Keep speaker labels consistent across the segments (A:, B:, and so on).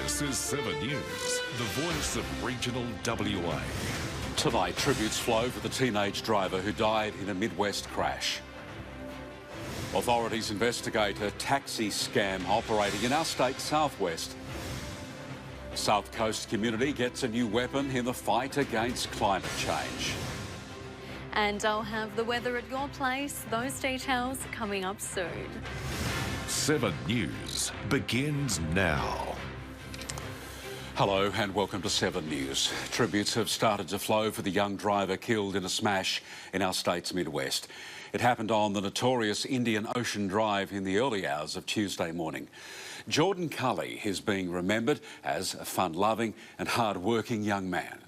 A: This is 7 News, the voice of regional WA.
B: Tonight, tributes flow for the teenage driver who died in a Midwest crash. Authorities investigate a taxi scam operating in our state southwest. South Coast community gets a new weapon in the fight against climate change.
C: And I'll have the weather at your place. Those details coming up soon.
A: 7 News begins now.
B: Hello and welcome to 7 News. Tributes have started to flow for the young driver killed in a smash in our state's Midwest. It happened on the notorious Indian Ocean Drive in the early hours of Tuesday morning. Jordan Cully is being remembered as a fun-loving and hard-working young man.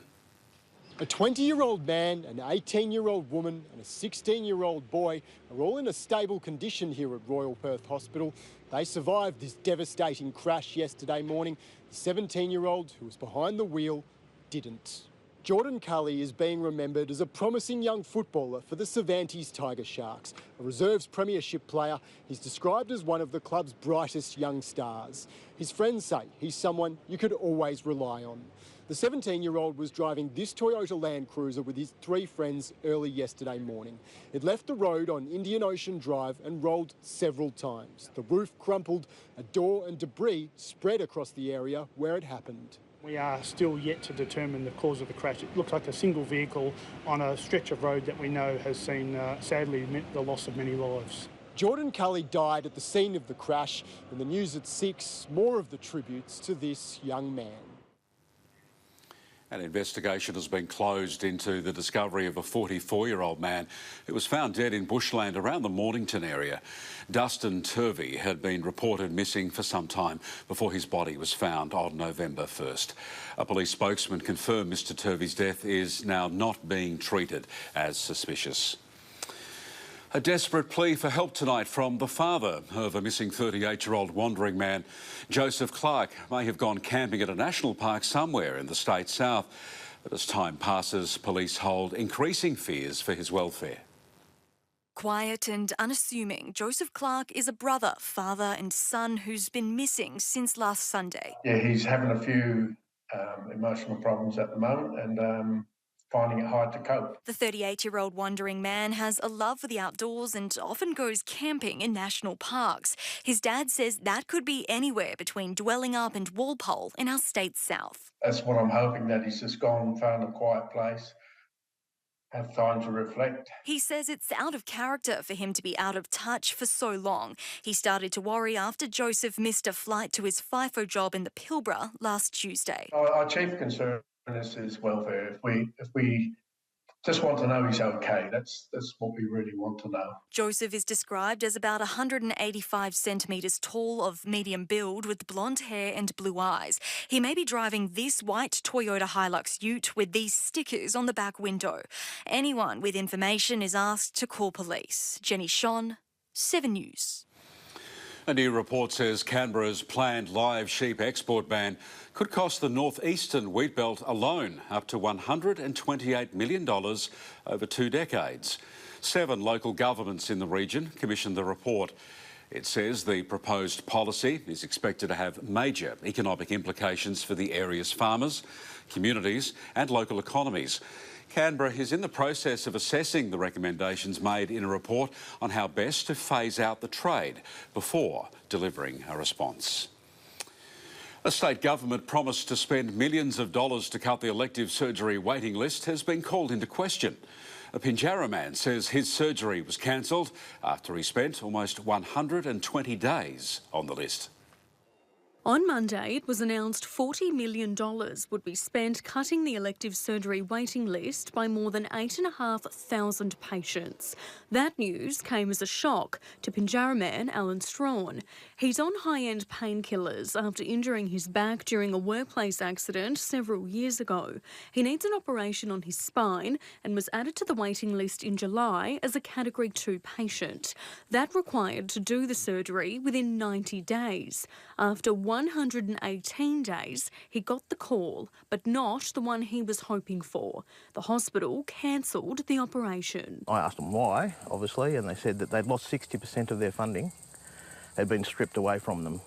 D: A 20-year-old man, an 18-year-old woman and a 16-year-old boy are all in a stable condition here at Royal Perth Hospital. They survived this devastating crash yesterday morning. The 17-year-old who was behind the wheel didn't. Jordan Cully is being remembered as a promising young footballer for the Cervantes Tiger Sharks. A reserves premiership player, he's described as one of the club's brightest young stars. His friends say he's someone you could always rely on. The 17-year-old was driving this Toyota Land Cruiser with his 3 friends early yesterday morning. It left the road on Indian Ocean Drive and rolled several times. The roof crumpled, a door and debris spread across the area where it happened.
E: We are still yet to determine the cause of the crash. It looks like a single vehicle on a stretch of road that we know has seen, sadly, the loss of many lives.
D: Jordan Cully died at the scene of the crash. In the news at 6, more of the tributes to this young man.
B: An investigation has been closed into the discovery of a 44-year-old man who was found dead in bushland around the Mornington area. Dustin Turvey had been reported missing for some time before his body was found on November 1st. A police spokesman confirmed Mr Turvey's death is now not being treated as suspicious. A desperate plea for help tonight from the father of a missing 38-year-old wandering man. Joseph Clark may have gone camping at a national park somewhere in the state south. But as time passes, police hold increasing fears for his welfare.
F: Quiet and unassuming, Joseph Clark is a brother, father and son who's been missing since last Sunday.
G: Yeah, he's having a few emotional problems at the moment and finding it hard to cope.
F: The 38-year-old wandering man has a love for the outdoors and often goes camping in national parks. His dad says that could be anywhere between Dwellingup and Walpole in our state's south.
G: That's what I'm hoping, that he's just gone and found a quiet place, have time to reflect.
F: He says it's out of character for him to be out of touch for so long. He started to worry after Joseph missed a flight to his FIFO job in the Pilbara last Tuesday.
G: Our chief concern is his welfare. If we just want to know he's okay, that's what we really want to know.
F: Joseph is described as about 185 centimetres tall, of medium build, with blonde hair and blue eyes. He may be driving this white Toyota Hilux ute with these stickers on the back window. Anyone with information is asked to call police. Jenny Shon, 7 News.
B: A new report says Canberra's planned live sheep export ban could cost the northeastern wheat belt alone up to $128 million over 2 decades. 7 local governments in the region commissioned the report. It says the proposed policy is expected to have major economic implications for the area's farmers, communities and local economies. Canberra is in the process of assessing the recommendations made in a report on how best to phase out the trade before delivering a response. A state government promise to spend millions of dollars to cut the elective surgery waiting list has been called into question. A Pinjarra man says his surgery was cancelled after he spent almost 120 days on the list.
C: On Monday, it was announced $40 million would be spent cutting the elective surgery waiting list by more than 8,500 patients. That news came as a shock to Pinjarra man Alan Strawn. He's on high-end painkillers after injuring his back during a workplace accident several years ago. He needs an operation on his spine and was added to the waiting list in July as a Category 2 patient. That required to do the surgery within 90 days. After 118 days, he got the call, but not the one he was hoping for. The hospital cancelled the operation.
H: I asked them why, obviously, and they said that they'd lost 60% of their funding, had been stripped away from them.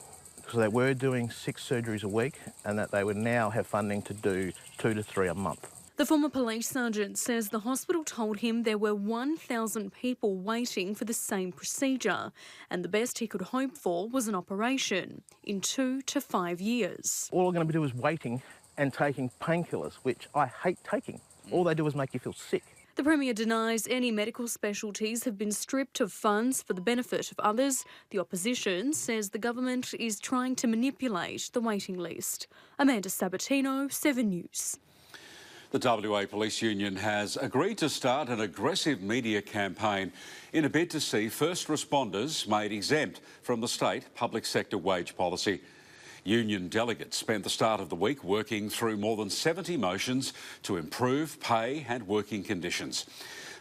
H: because they were doing 6 surgeries a week and that they would now have funding to do 2 to 3 a month.
C: The former police sergeant says the hospital told him there were 1,000 people waiting for the same procedure, and the best he could hope for was an operation in 2 to 5 years.
H: All I'm going to be doing is waiting and taking painkillers, which I hate taking. All they do is make you feel sick.
C: The Premier denies any medical specialties have been stripped of funds for the benefit of others. The opposition says the government is trying to manipulate the waiting list. Amanda Sabatino, 7 News.
B: The WA Police Union has agreed to start an aggressive media campaign in a bid to see first responders made exempt from the state public sector wage policy. Union delegates spent the start of the week working through more than 70 motions to improve pay and working conditions.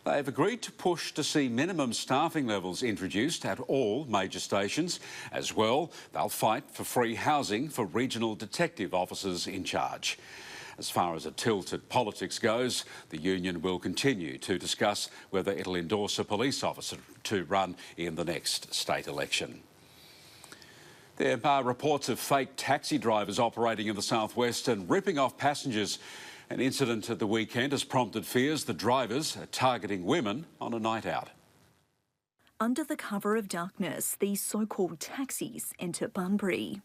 B: They have agreed to push to see minimum staffing levels introduced at all major stations. As well, they'll fight for free housing for regional detective officers in charge. As far as a tilt at politics goes, the union will continue to discuss whether it'll endorse a police officer to run in the next state election. There are reports of fake taxi drivers operating in the southwest and ripping off passengers. An incident at the weekend has prompted fears the drivers are targeting women on a night out.
F: Under the cover of darkness, these so-called taxis enter Bunbury.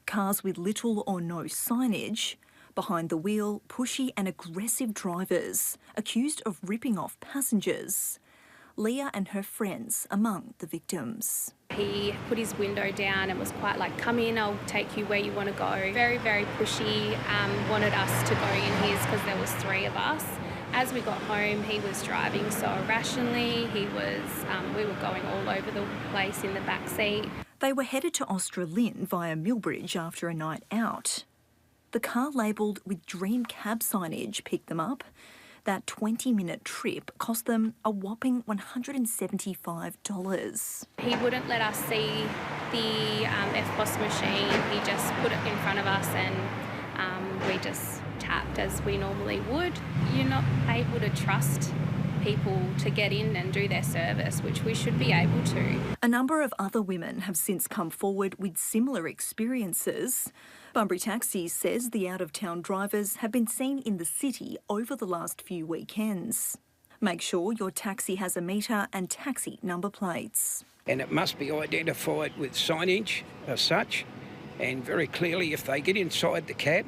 F: Cars with little or no signage. Behind the wheel, pushy and aggressive drivers accused of ripping off passengers. Leah and her friends among the victims.
I: He put his window down and was quite like, come in, I'll take you where you want to go. Very, very pushy, wanted us to go in his because there was 3 of us. As we got home, he was driving so irrationally. We were going all over the place in the back seat.
F: They were headed to Australind via Millbridge after a night out. The car labelled with Dream Cab signage picked them up. That 20-minute trip cost them a whopping $175.
I: He wouldn't let us see the EFTPOS machine. He just put it in front of us and we just tapped as we normally would. You're not able to trust people to get in and do their service, which we should be able to.
F: A number of other women have since come forward with similar experiences. Bunbury Taxis says the out-of-town drivers have been seen in the city over the last few weekends. Make sure your taxi has a meter and taxi number plates.
J: And it must be identified with signage as such, and very clearly if they get inside the cab,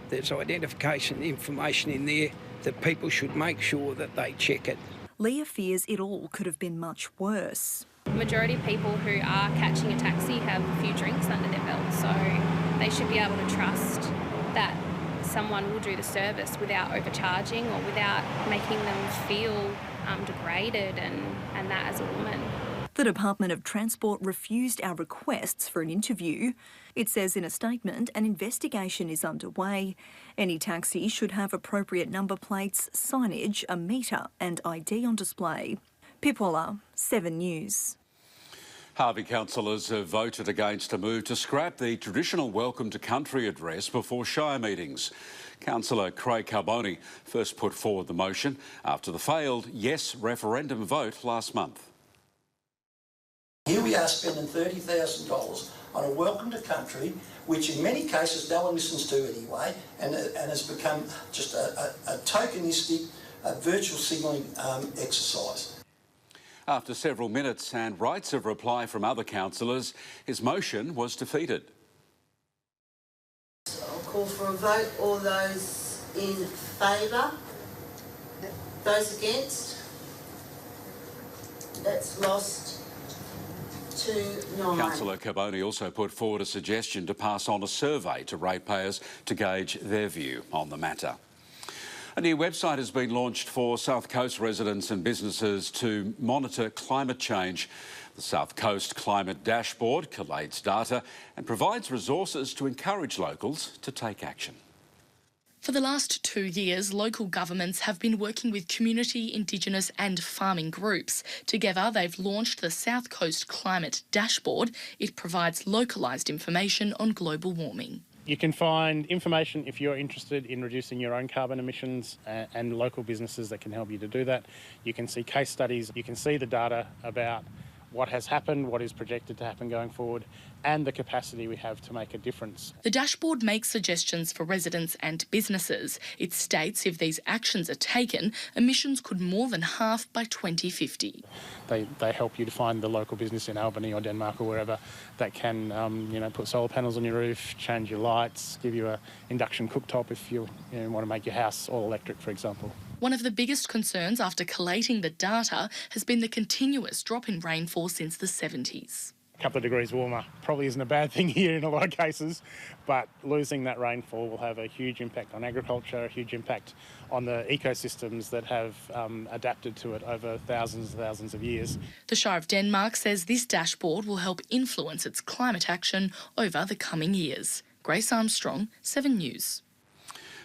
J: there's identification information in there that people should make sure that they check it.
F: Leah fears it all could have been much worse.
I: The majority of people who are catching a taxi have a few drinks under their belt, so they should be able to trust that someone will do the service without overcharging or without making them feel degraded and that as a woman.
F: The Department of Transport refused our requests for an interview. It says in a statement an investigation is underway. Any taxi should have appropriate number plates, signage, a meter and ID on display. Pip Waller, 7 News.
B: Harvey councillors have voted against a move to scrap the traditional Welcome to Country address before Shire meetings. Councillor Craig Carboni first put forward the motion after the failed yes referendum vote last month.
K: Here we are spending $30,000 on a Welcome to Country, which in many cases no one listens to anyway, and has become just a tokenistic, virtual signalling exercise.
B: After several minutes and rights of reply from other councillors, his motion was defeated.
L: I'll call for a vote. All those in favour? Those against? That's lost.
B: Councillor Carboni also put forward a suggestion to pass on a survey to ratepayers to gauge their view on the matter. A new website has been launched for South Coast residents and businesses to monitor climate change. The South Coast Climate Dashboard collates data and provides resources to encourage locals to take action.
M: For the last 2 years, local governments have been working with community, Indigenous and farming groups. Together, they've launched the South Coast Climate Dashboard. It provides localised information on global warming.
E: You can find information if you're interested in reducing your own carbon emissions and local businesses that can help you to do that. You can see case studies, you can see the data about what has happened, what is projected to happen going forward, and the capacity we have to make a difference.
M: The dashboard makes suggestions for residents and businesses. It states if these actions are taken, emissions could more than halve by 2050.
E: They help you to find the local business in Albany or Denmark or wherever that can, put solar panels on your roof, change your lights, give you an induction cooktop if you want to make your house all electric, for example.
M: One of the biggest concerns after collating the data has been the continuous drop in rainfall since the 70s.
E: A couple of degrees warmer probably isn't a bad thing here in a lot of cases, but losing that rainfall will have a huge impact on agriculture, a huge impact on the ecosystems that have adapted to it over thousands and thousands of years.
M: The Shire of Denmark says this dashboard will help influence its climate action over the coming years. Grace Armstrong, 7 News.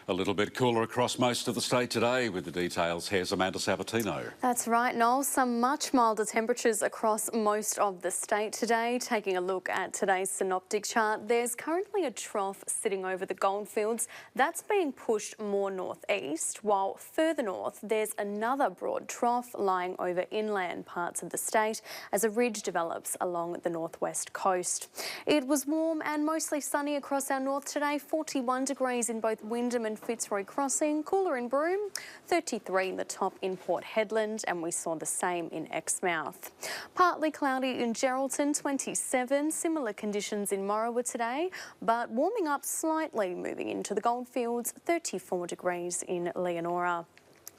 B: A little bit cooler across most of the state today. With the details, here's Amanda Sabatino.
C: That's right, Noel. Some much milder temperatures across most of the state today. Taking a look at today's synoptic chart, there's currently a trough sitting over the goldfields. That's being pushed more northeast, while further north there's another broad trough lying over inland parts of the state as a ridge develops along the northwest coast. It was warm and mostly sunny across our north today, 41 degrees in both Wyndham and Fitzroy Crossing, cooler in Broome, 33 in the top in Port Hedland, and we saw the same in Exmouth. Partly cloudy in Geraldton, 27, similar conditions in Morawa today, but warming up slightly moving into the Goldfields, 34 degrees in Leonora.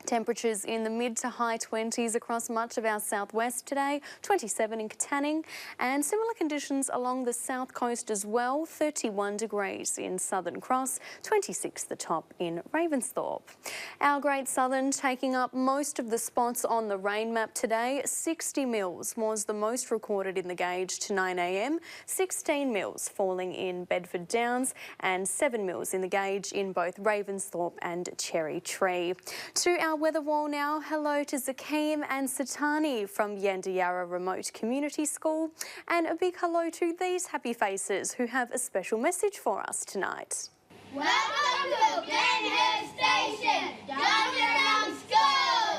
C: Temperatures in the mid to high 20s across much of our southwest today, 27 in Katanning, and similar conditions along the south coast as well, 31 degrees in Southern Cross, 26 the top in Ravensthorpe. Our Great Southern taking up most of the spots on the rain map today. 60 mils was the most recorded in the gauge to 9 a.m, 16 mils falling in Bedford Downs and 7 mils in the gauge in both Ravensthorpe and Cherry Tree. To our weather wall now, hello to Zakeem and Satani from Yandiyarra Remote Community School, and a big hello to these happy faces who have a special message for us tonight.
N: Welcome to Glenhurst Station, Dandenong School!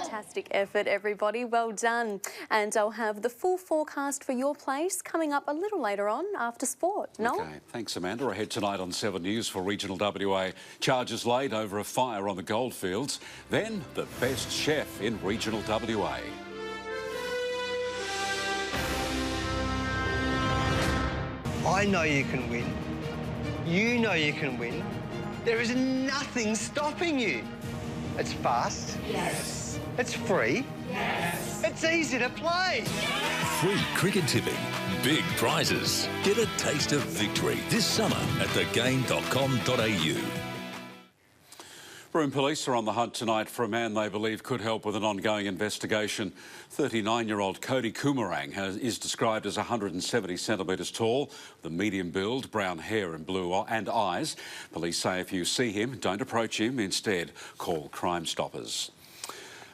C: Fantastic effort, everybody. Well done. And I'll have the full forecast for your place coming up a little later on after sport. Noel?
B: OK, thanks, Amanda. Ahead tonight on 7 News for Regional WA. Charges laid over a fire on the goldfields. Then the best chef in Regional WA.
O: I know you can win. You know you can win. There is nothing stopping you. It's fast.
N: Yes.
O: It's free.
N: Yes.
O: It's easy to play.
A: Free cricket tipping, big prizes. Get a taste of victory this summer at thegame.com.au.
B: Broome Police are on the hunt tonight for a man they believe could help with an ongoing investigation. 39-year-old Cody Coomerang is described as 170 centimetres tall, with a medium build, brown hair and blue eyes. Police say if you see him, don't approach him. Instead, call Crime Stoppers.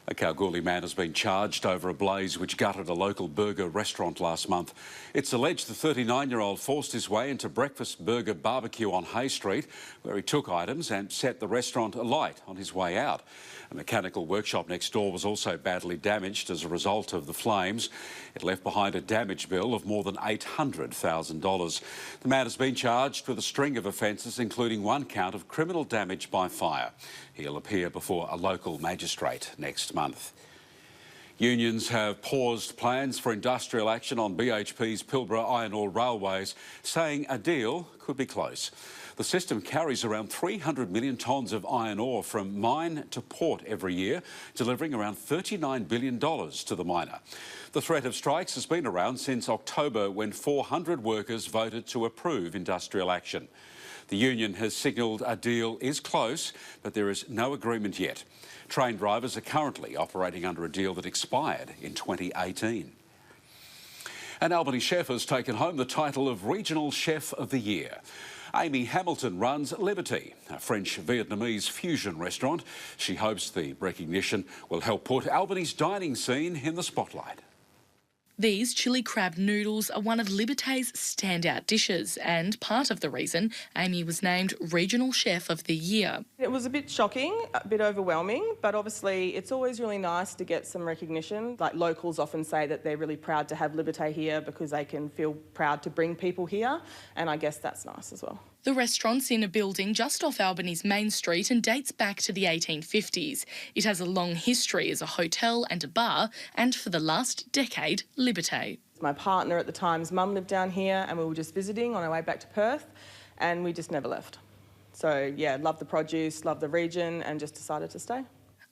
B: A Kalgoorlie man has been charged over a blaze which gutted a local burger restaurant last month. It's alleged the 39-year-old forced his way into Breakfast Burger Barbecue on Hay Street, where he took items and set the restaurant alight on his way out. A mechanical workshop next door was also badly damaged as a result of the flames. It left behind a damage bill of more than $800,000. The man has been charged with a string of offences, including one count of criminal damage by fire. He'll appear before a local magistrate next month. Unions have paused plans for industrial action on BHP's Pilbara Iron Ore Railways, saying a deal could be close. The system carries around 300 million tonnes of iron ore from mine to port every year, delivering around $39 billion to the miner. The threat of strikes has been around since October, when 400 workers voted to approve industrial action. The union has signalled a deal is close, but there is no agreement yet. Train drivers are currently operating under a deal that expired in 2018. An Albany chef has taken home the title of Regional Chef of the Year. Amy Hamilton runs Liberty, a French-Vietnamese fusion restaurant. She hopes the recognition will help put Albany's dining scene in the spotlight.
M: These chili crab noodles are one of Liberté's standout dishes and part of the reason Amy was named Regional Chef of the Year.
P: It was a bit shocking, a bit overwhelming, but obviously it's always really nice to get some recognition. Like locals often say that they're really proud to have Liberté here because they can feel proud to bring people here, and I guess that's nice as well.
M: The restaurant's in a building just off Albany's Main Street and dates back to the 1850s. It has a long history as a hotel and a bar, and for the last decade, Liberté.
P: My partner at the time's mum lived down here and we were just visiting on our way back to Perth, and we just never left. So yeah, love the produce, love the region, and just decided to stay.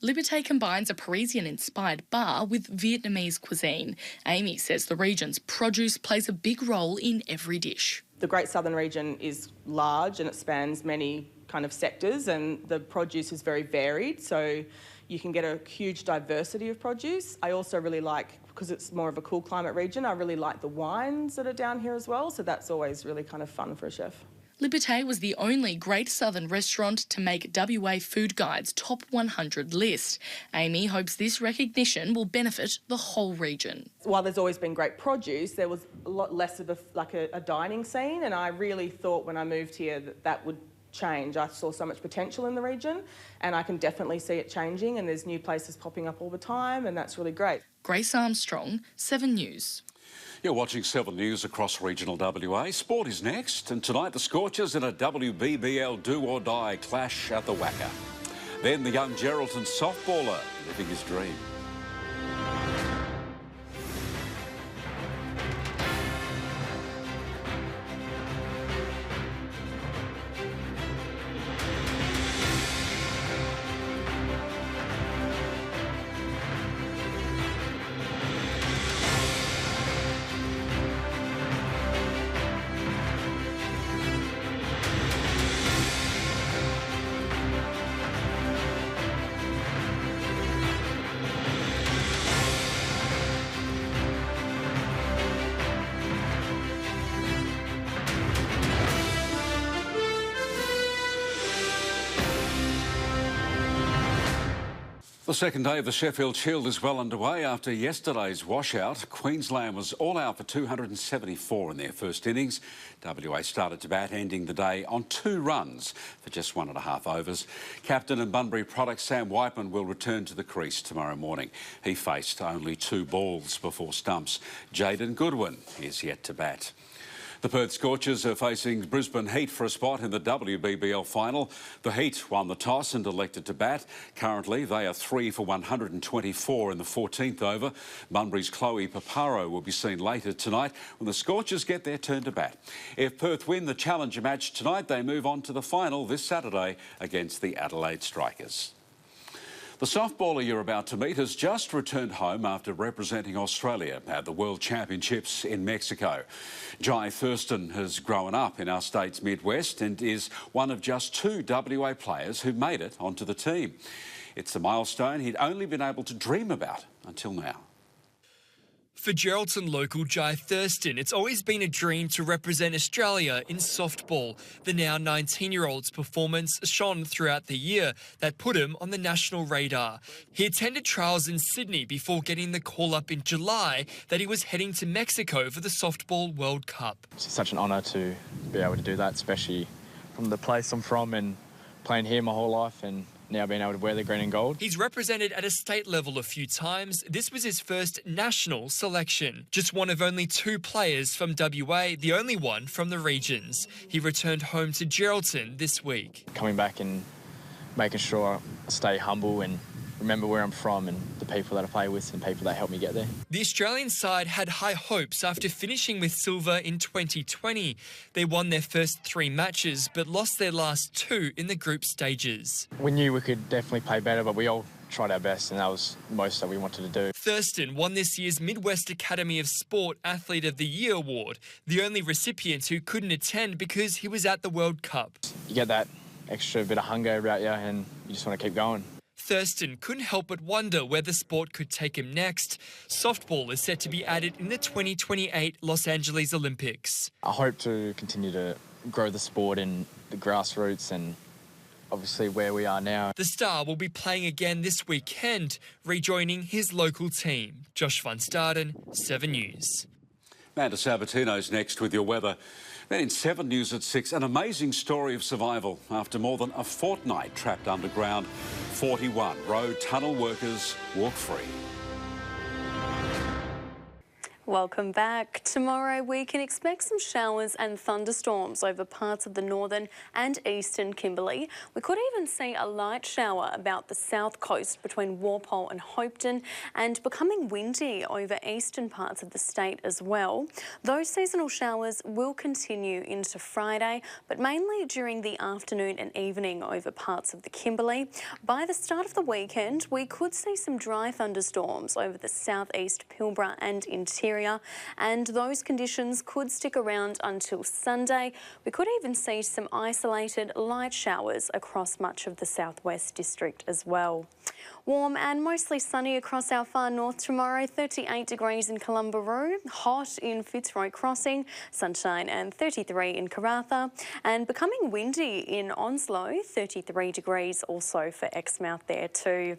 M: Liberté combines a Parisian-inspired bar with Vietnamese cuisine. Amy says the region's produce plays a big role in every dish.
P: The Great Southern region is large and it spans many kind of sectors, and the produce is very varied, so you can get a huge diversity of produce. I also really like, because it's more of a cool climate region, I really like the wines that are down here as well, so that's always really kind of fun for a chef.
M: Liberté was the only Great Southern restaurant to make WA Food Guide's top 100 list. Amy hopes this recognition will benefit the whole region.
P: While there's always been great produce, there was a lot less of a dining scene, and I really thought when I moved here that that would change. I saw so much potential in the region, and I can definitely see it changing, and there's new places popping up all the time, and that's really great.
M: Grace Armstrong, 7 News.
B: You're watching 7 News across regional WA. Sport is next, and tonight the Scorchers in a WBBL do-or-die clash at the Wacker. Then the young Geraldton softballer living his dream. The second day of the Sheffield Shield is well underway after yesterday's washout. Queensland was all out for 274 in their first innings. WA started to bat, ending the day on 2 runs for just 1.5 overs. Captain and Bunbury product Sam Whiteman will return to the crease tomorrow morning. He faced only 2 balls before stumps. Jaden Goodwin is yet to bat. The Perth Scorchers are facing Brisbane Heat for a spot in the WBBL final. The Heat won the toss and elected to bat. Currently, they are 3 for 124 in the 14th over. Bunbury's Chloe Paparo will be seen later tonight when the Scorchers get their turn to bat. If Perth win the Challenger match tonight, they move on to the final this Saturday against the Adelaide Strikers. The softballer you're about to meet has just returned home after representing Australia at the World Championships in Mexico. Jai Thurston has grown up in our state's Midwest and is one of just 2 WA players who made it onto the team. It's a milestone he'd only been able to dream about until now.
Q: For Geraldton local Jai Thurston, it's always been a dream to represent Australia in softball. The now 19-year-old's performance shone throughout the year that put him on the national radar. He attended trials in Sydney before getting the call-up in July that he was heading to Mexico for the Softball World Cup.
R: It's such an honour to be able to do that, especially from the place I'm from and playing here my whole life and now being able to wear the green and gold.
Q: He's represented at a state level a few times. This was his first national selection. Just one of only 2 players from WA, the only one from the regions. He returned home to Geraldton this week.
R: Coming back and making sure I stay humble and remember where I'm from and the people that I play with and people that helped me get there.
Q: The Australian side had high hopes after finishing with silver in 2020. They won their first 3 matches but lost their last 2 in the group stages.
R: We knew we could definitely play better, but we all tried our best and that was most that we wanted to do.
Q: Thurston won this year's Midwest Academy of Sport Athlete of the Year award, the only recipient who couldn't attend because he was at the World Cup.
R: You get that extra bit of hunger about you and you just want to keep going.
Q: Thurston couldn't help but wonder where the sport could take him next. Softball is set to be added in the 2028 Los Angeles Olympics.
R: I hope to continue to grow the sport in the grassroots and obviously where we are now.
Q: The star will be playing again this weekend, rejoining his local team. Josh van Staden, 7 News.
B: Amanda Sabatino's next with your weather. Then in 7 News at 6, an amazing story of survival after more than a fortnight trapped underground. 41 road tunnel workers walk free.
C: Welcome back. Tomorrow we can expect some showers and thunderstorms over parts of the northern and eastern Kimberley. We could even see a light shower about the south coast between Walpole and Hopetoun, and becoming windy over eastern parts of the state as well. Those seasonal showers will continue into Friday, but mainly during the afternoon and evening over parts of the Kimberley. By the start of the weekend, we could see some dry thunderstorms over the southeast Pilbara and interior, and those conditions could stick around until Sunday. We could even see some isolated light showers across much of the southwest district as well. Warm and mostly sunny across our far north tomorrow, 38 degrees in Columbaroo, hot in Fitzroy Crossing, sunshine and 33 in Karratha, and becoming windy in Onslow, 33 degrees also for Exmouth there too.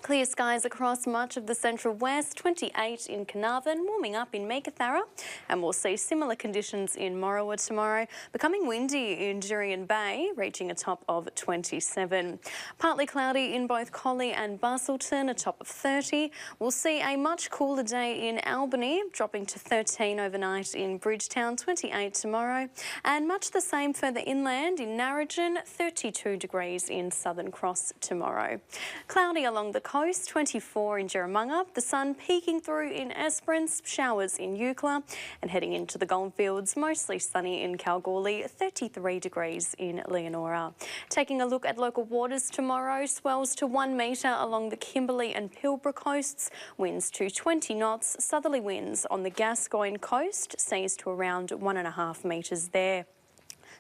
C: Clear skies across much of the central west, 28 in Carnarvon, warming up in Meekatharra, and we'll see similar conditions in Morawa tomorrow, becoming windy in Jurien Bay, reaching a top of 27. Partly cloudy in both Collie and Bustleton, a top of 30. We'll see a much cooler day in Albany, dropping to 13 overnight in Bridgetown, 28 tomorrow, and much the same further inland in Narrogin, 32 degrees in Southern Cross tomorrow. Cloudy along the coast, 24 in Jerramunga, the sun peeking through in Esperance, showers in Eucla, and heading into the Goldfields, mostly sunny in Kalgoorlie, 33 degrees in Leonora. Taking a look at local waters tomorrow, swells to 1 metre along the Kimberley and Pilbara coasts, winds to 20 knots, southerly winds on the Gascoyne coast, seas to around 1.5 metres there.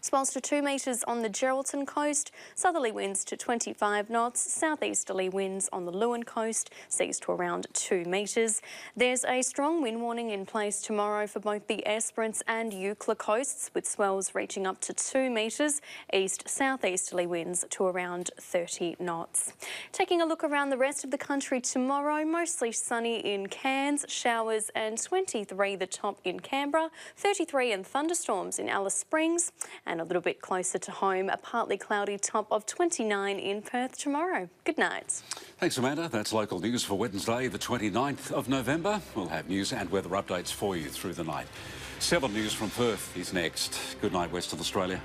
C: Swells to 2 metres on the Geraldton coast, southerly winds to 25 knots, southeasterly winds on the Lewin coast, seas to around 2 metres. There's a strong wind warning in place tomorrow for both the Esperance and Eucla coasts, with swells reaching up to 2 metres, east-southeasterly winds to around 30 knots. Taking a look around the rest of the country tomorrow, mostly sunny in Cairns, showers and 23 the top in Canberra, 33 and thunderstorms in Alice Springs, and a little bit closer to home, a partly cloudy top of 29 in Perth tomorrow. Good night.
B: Thanks, Amanda. That's local news for Wednesday, the 29th of November. We'll have news and weather updates for you through the night. 7 News from Perth is next. Good night, Western Australia.